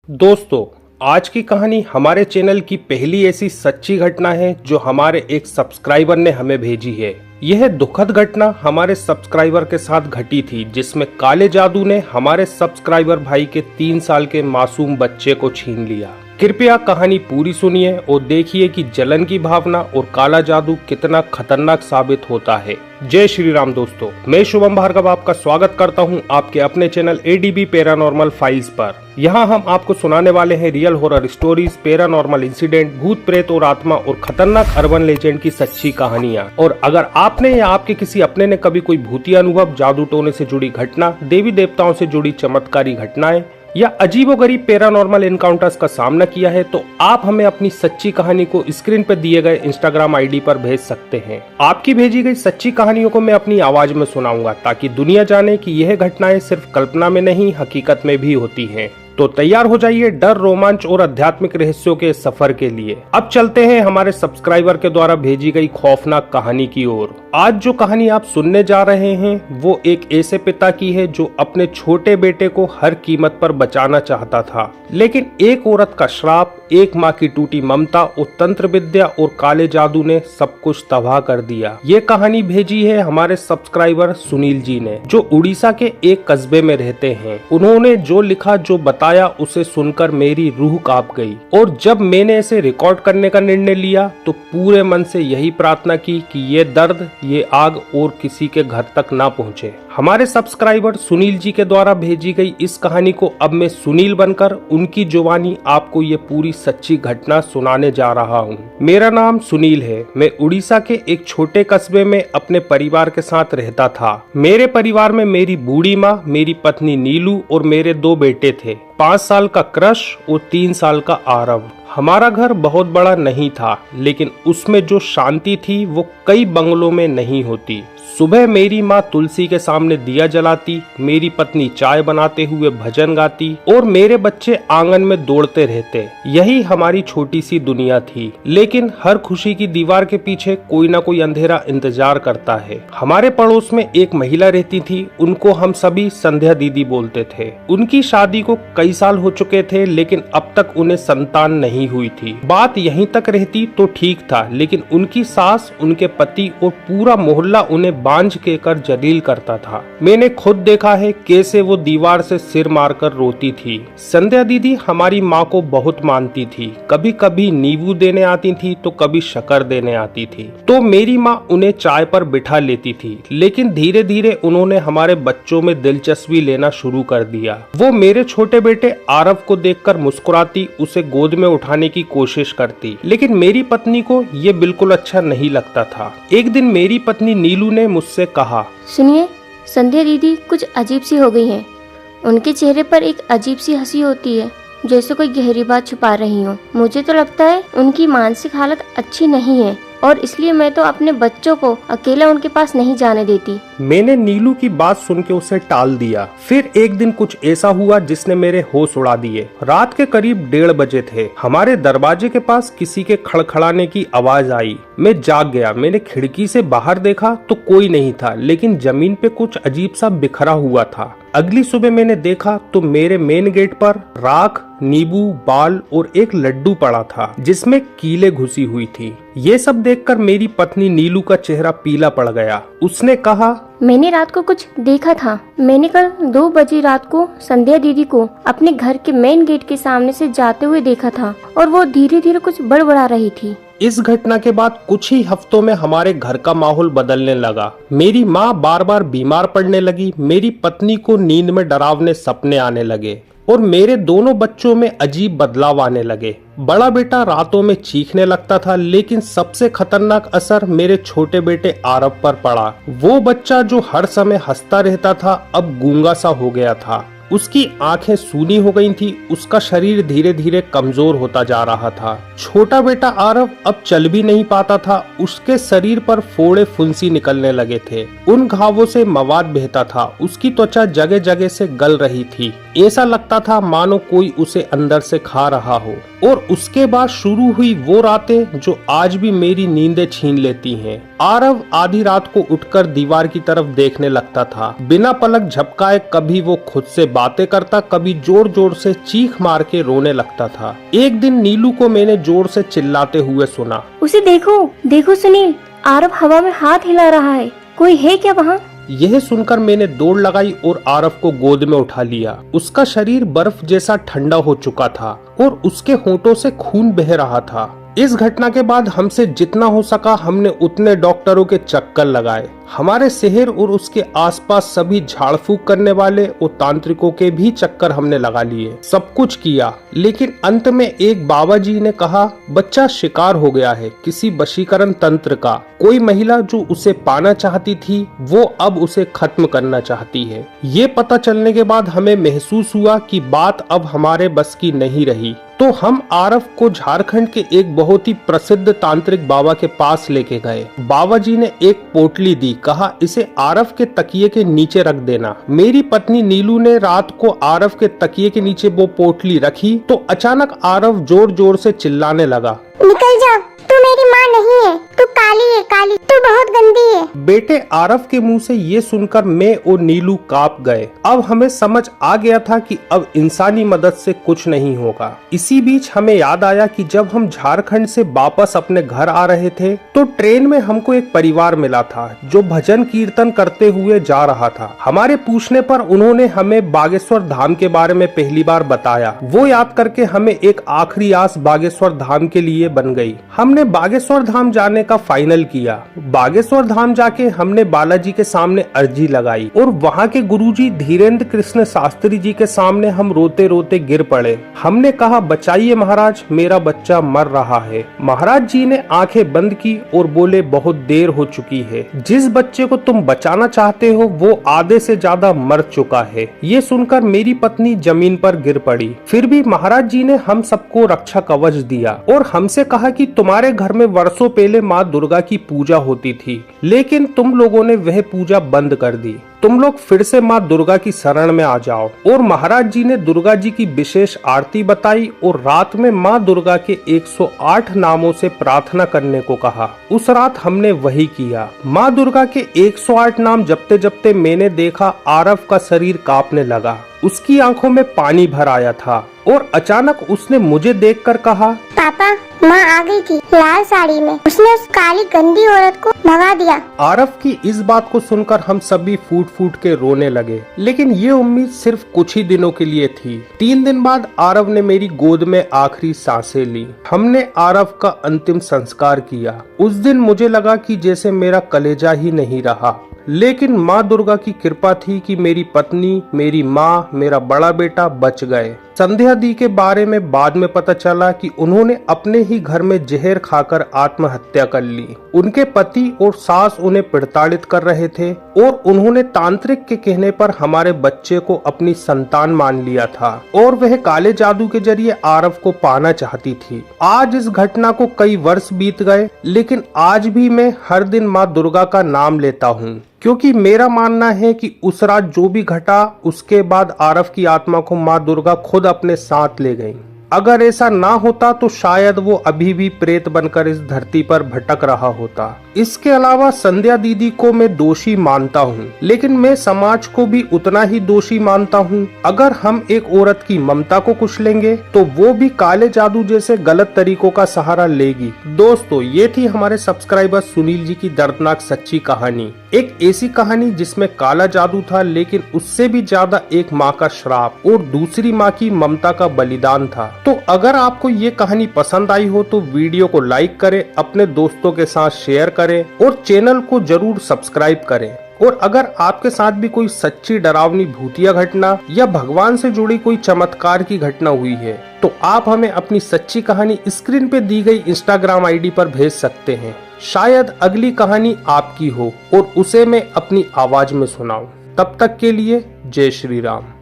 दोस्तों, आज की कहानी हमारे चैनल की पहली ऐसी सच्ची घटना है जो हमारे एक सब्सक्राइबर ने हमें भेजी है। यह दुखद घटना हमारे सब्सक्राइबर के साथ घटी थी, जिसमें काले जादू ने हमारे सब्सक्राइबर भाई के 3 साल के मासूम बच्चे को छीन लिया। कृपया कहानी पूरी सुनिए और देखिए कि जलन की भावना और काला जादू कितना खतरनाक साबित होता है। जय श्री राम दोस्तों, मैं शुभम भार्गव आपका स्वागत करता हूं आपके अपने चैनल ADB पैरानॉर्मल फाइल्स पर। यहां हम आपको सुनाने वाले हैं real horror stories, paranormal incident, भूत प्रेत और आत्मा और खतरनाक अर्बन लेजेंड की सच्ची कहानियां। और अगर आपने या आपके किसी अपने ने कभी कोई भूतिया अनुभव, जादू टोने से जुड़ी घटना, देवी देवताओं से जुड़ी चमत्कारी घटनाएं या अजीबोगरीब पैरानॉर्मल एनकाउंटर्स का सामना किया है, तो आप हमें अपनी सच्ची कहानी को स्क्रीन पर दिए गए इंस्टाग्राम ID पर भेज सकते हैं। आपकी भेजी गई सच्ची कहानियों को मैं अपनी आवाज में सुनाऊंगा ताकि दुनिया जाने कि यह घटनाएं सिर्फ कल्पना में नहीं, हकीकत में भी होती हैं। तो तैयार हो जाइए डर, रोमांच और आध्यात्मिक रहस्यों के सफर के लिए। अब चलते हैं हमारे सब्सक्राइबर के द्वारा भेजी गई खौफनाक कहानी की ओर। आज जो कहानी आप सुनने जा रहे हैं वो एक ऐसे पिता की है जो अपने छोटे बेटे को हर कीमत पर बचाना चाहता था, लेकिन एक औरत का श्राप, एक माँ की टूटी ममता और तंत्र विद्या और काले जादू ने सब कुछ तबाह कर दिया। ये कहानी भेजी है हमारे सब्सक्राइबर सुनील जी ने, जो उड़ीसा के एक कस्बे में रहते हैं। उन्होंने जो लिखा, जो बताया, उसे सुनकर मेरी रूह कांप गई। और जब मैंने इसे रिकॉर्ड करने का निर्णय लिया तो पूरे मन से यही प्रार्थना की कि ये दर्द, ये आग और किसी के घर तक ना पहुंचे। हमारे सब्सक्राइबर सुनील जी के द्वारा भेजी गई इस कहानी को अब मैं सुनील बनकर उनकी जुबानी आपको ये पूरी सच्ची घटना सुनाने जा रहा हूँ। मेरा नाम सुनील है। मैं उड़ीसा के एक छोटे कस्बे में अपने परिवार के साथ रहता था। मेरे परिवार में मेरी बूढ़ी माँ, मेरी पत्नी नीलू और मेरे 2 बेटे थे, 5 साल का क्रश और 3 साल का आरव। हमारा घर बहुत बड़ा नहीं था, लेकिन उसमें जो शांति थी वो कई बंगलों में नहीं होती। सुबह मेरी माँ तुलसी के सामने दिया जलाती, मेरी पत्नी चाय बनाते हुए भजन गाती और मेरे बच्चे आंगन में दौड़ते रहते। यही हमारी छोटी सी दुनिया थी, लेकिन हर खुशी की दीवार के पीछे कोई ना कोई अंधेरा इंतजार करता है। हमारे पड़ोस में एक महिला रहती थी, उनको हम सभी संध्या दीदी बोलते थे। उनकी शादी को कई साल हो चुके थे, लेकिन अब तक उन्हें संतान नहीं हुई थी। बात यहीं तक रहती तो ठीक था, लेकिन उनकी सास, उनके पति और पूरा मोहल्ला उन्हें बांझ के कर जलील करता था। मैंने खुद देखा है कैसे वो दीवार से सिर मारकर रोती थी। संध्या दीदी हमारी माँ को बहुत मानती थी। कभी कभी नींबू देने आती थी तो कभी शक्कर देने आती थी, तो मेरी माँ उन्हें चाय पर बिठा लेती थी। लेकिन धीरे धीरे उन्होंने हमारे बच्चों में दिलचस्पी लेना शुरू कर दिया। वो मेरे छोटे बेटे आरव को देखकर मुस्कुराती, उसे गोद में उठाने की कोशिश करती, लेकिन मेरी पत्नी को ये बिल्कुल अच्छा नहीं लगता था। एक दिन मेरी पत्नी नीलू ने मुझसे कहा, सुनिए, संध्या दीदी कुछ अजीब सी हो गई हैं। उनके चेहरे पर एक अजीब सी हंसी होती है, जैसे कोई गहरी बात छुपा रही हो। मुझे तो लगता है उनकी मानसिक हालत अच्छी नहीं है और इसलिए मैं तो अपने बच्चों को अकेला उनके पास नहीं जाने देती। मैंने नीलू की बात सुन के उसे टाल दिया। फिर एक दिन कुछ ऐसा हुआ जिसने मेरे होश उड़ा दिए। रात के करीब 1:30 बजे थे। हमारे दरवाजे के पास किसी के खड़खड़ाने की आवाज आई। मैं जाग गया। मैंने खिड़की से बाहर देखा तो कोई नहीं था, लेकिन जमीन पे कुछ अजीब सा बिखरा हुआ था। अगली सुबह मैंने देखा तो मेरे मेन गेट पर राख, नींबू, बाल और एक लड्डू पड़ा था जिसमें कीले घुसी हुई थी। ये सब देखकर मेरी पत्नी नीलू का चेहरा पीला पड़ गया। उसने कहा, मैंने रात को कुछ देखा था। मैंने कल 2 बजे रात को संध्या दीदी को अपने घर के मेन गेट के सामने से जाते हुए देखा था और वो धीरे धीरे कुछ बड़बड़ा रही थी। इस घटना के बाद कुछ ही हफ्तों में हमारे घर का माहौल बदलने लगा। मेरी माँ बार बार बीमार पड़ने लगी, मेरी पत्नी को नींद में डरावने सपने आने लगे और मेरे दोनों बच्चों में अजीब बदलाव आने लगे। बड़ा बेटा रातों में चीखने लगता था, लेकिन सबसे खतरनाक असर मेरे छोटे बेटे आरव पर पड़ा। वो बच्चा जो हर समय हंसता रहता था अब गूंगा सा हो गया था। उसकी आंखें सूनी हो गई थी, उसका शरीर धीरे धीरे कमजोर होता जा रहा था। छोटा बेटा आरव अब चल भी नहीं पाता था, उसके शरीर पर फोड़े फुंसी निकलने लगे थे। उन घावों से मवाद बहता था, उसकी त्वचा जगह जगह से गल रही थी। ऐसा लगता था मानो कोई उसे अंदर से खा रहा हो। और उसके बाद शुरू हुई वो रातें जो आज भी मेरी नींदें छीन लेती हैं। आरव आधी रात को उठकर दीवार की तरफ देखने लगता था। बिना पलक झपकाए कभी वो खुद से बातें करता, कभी जोर जोर से चीख मार के रोने लगता था। एक दिन नीलू को मैंने जोर से चिल्लाते हुए सुना, उसे देखो, देखो सुनील, आरव हवा में हाथ हिला रहा है, कोई है क्या वहाँ? यह सुनकर मैंने दौड़ लगाई और आरव को गोद में उठा लिया। उसका शरीर बर्फ जैसा ठंडा हो चुका था और उसके होंठों से खून बह रहा था। इस घटना के बाद हमसे जितना हो सका हमने उतने डॉक्टरों के चक्कर लगाए। हमारे शहर और उसके आसपास सभी झाड़ फूक करने वाले और तांत्रिकों के भी चक्कर हमने लगा लिए। सब कुछ किया, लेकिन अंत में एक बाबा जी ने कहा, बच्चा शिकार हो गया है किसी वशीकरण तंत्र का। कोई महिला जो उसे पाना चाहती थी वो अब उसे खत्म करना चाहती है। ये पता चलने के बाद हमें महसूस हुआ कि बात अब हमारे बस की नहीं रही। तो हम आरव को झारखंड के एक बहुत ही प्रसिद्ध तांत्रिक बाबा के पास लेके गए। बाबा जी ने एक पोटली दी, कहा इसे आरव के तकिए के नीचे रख देना। मेरी पत्नी नीलू ने रात को आरव के तकिए के नीचे वो पोटली रखी तो अचानक आरव जोर जोर से चिल्लाने लगा, निकल जा, तू मेरी माँ नहीं है, तू काली है, काली, तू बहुत गंदी है। बेटे आरव के मुंह से ये सुनकर मैं और नीलू कांप गए। अब हमें समझ आ गया था कि अब इंसानी मदद से कुछ नहीं होगा। इसी बीच हमें याद आया कि जब हम झारखंड से वापस अपने घर आ रहे थे तो ट्रेन में हमको एक परिवार मिला था जो भजन कीर्तन करते हुए जा रहा था। हमारे पूछने पर उन्होंने हमें बागेश्वर धाम के बारे में पहली बार बताया। वो याद करके हमें एक आखिरी आस बागेश्वर धाम के लिए बन गई। हमने बागेश्वर धाम जाने का फाइनल किया। बागेश्वर धाम जाके हमने बालाजी के सामने अर्जी लगाई और वहाँ के गुरुजी धीरेन्द्र कृष्ण शास्त्री जी के सामने हम रोते रोते गिर पड़े। हमने कहा, बचाइए महाराज, मेरा बच्चा मर रहा है। महाराज जी ने आंखें बंद की और बोले, बहुत देर हो चुकी है, जिस बच्चे को तुम बचाना चाहते हो वो आधे से ज्यादा मर चुका है। ये सुनकर मेरी पत्नी जमीन पर गिर पड़ी। फिर भी महाराज जी ने हम सबको रक्षा कवच दिया और हमसे कहा कि तुम्हारे घर में वर्षों पहले माँ दुर्गा की पूजा होती थी, लेकिन तुम लोगों ने वह पूजा बंद कर दी। तुम लोग फिर से माँ दुर्गा की शरण में आ जाओ। और महाराज जी ने दुर्गा जी की विशेष आरती बताई और रात में माँ दुर्गा के 108 नामों से प्रार्थना करने को कहा। उस रात हमने वही किया। माँ दुर्गा के 108 नाम जपते जपते मैंने देखा आरव का शरीर कांपने लगा। उसकी आंखों में पानी भर आया था और अचानक उसने मुझे देखकर कहा, पापा, माँ आ गई थी लाल साड़ी में, उसने उस काली गंदी औरत को भगा दिया। आरव की इस बात को सुनकर हम सभी फूट फूट के रोने लगे, लेकिन ये उम्मीद सिर्फ कुछ ही दिनों के लिए थी। 3 दिन बाद आरव ने मेरी गोद में आखिरी सांसें ली। हमने आरव का अंतिम संस्कार किया। उस दिन मुझे लगा कि जैसे मेरा कलेजा ही नहीं रहा, लेकिन माँ दुर्गा की कृपा थी कि मेरी पत्नी, मेरी माँ, मेरा बड़ा बेटा बच गए। संध्या दी के बारे में बाद में पता चला कि उन्होंने अपने ही घर में जहर खाकर आत्महत्या कर ली। उनके पति और सास उन्हें प्रताड़ित कर रहे थे और उन्होंने तांत्रिक के कहने पर हमारे बच्चे को अपनी संतान मान लिया था और वह काले जादू के जरिए आरव को पाना चाहती थी। आज इस घटना को कई वर्ष बीत गए, लेकिन आज भी मैं हर दिन माँ दुर्गा का नाम लेता हूँ, क्योंकि मेरा मानना है कि उस रात जो भी घटा उसके बाद आरव की आत्मा को माँ दुर्गा खुद अपने साथ ले गई। अगर ऐसा ना होता तो शायद वो अभी भी प्रेत बनकर इस धरती पर भटक रहा होता। इसके अलावा संध्या दीदी को मैं दोषी मानता हूँ, लेकिन मैं समाज को भी उतना ही दोषी मानता हूँ। अगर हम एक औरत की ममता को कुचलेंगे तो वो भी काले जादू जैसे गलत तरीकों का सहारा लेगी। दोस्तों, ये थी हमारे सब्सक्राइबर सुनील जी की दर्दनाक सच्ची कहानी। एक ऐसी कहानी जिसमें काला जादू था, लेकिन उससे भी ज्यादा एक माँ का श्राप और दूसरी माँ की ममता का बलिदान था। तो अगर आपको ये कहानी पसंद आई हो तो वीडियो को लाइक करें, अपने दोस्तों के साथ शेयर करें और चैनल को जरूर सब्सक्राइब करें। और अगर आपके साथ भी कोई सच्ची डरावनी भूतिया घटना या भगवान से जुड़ी कोई चमत्कार की घटना हुई है तो आप हमें अपनी सच्ची कहानी स्क्रीन पे दी गई इंस्टाग्राम आईडी पर भेज सकते हैं। शायद अगली कहानी आपकी हो और उसे मैं अपनी आवाज में सुनाऊं। तब तक के लिए जय श्री राम।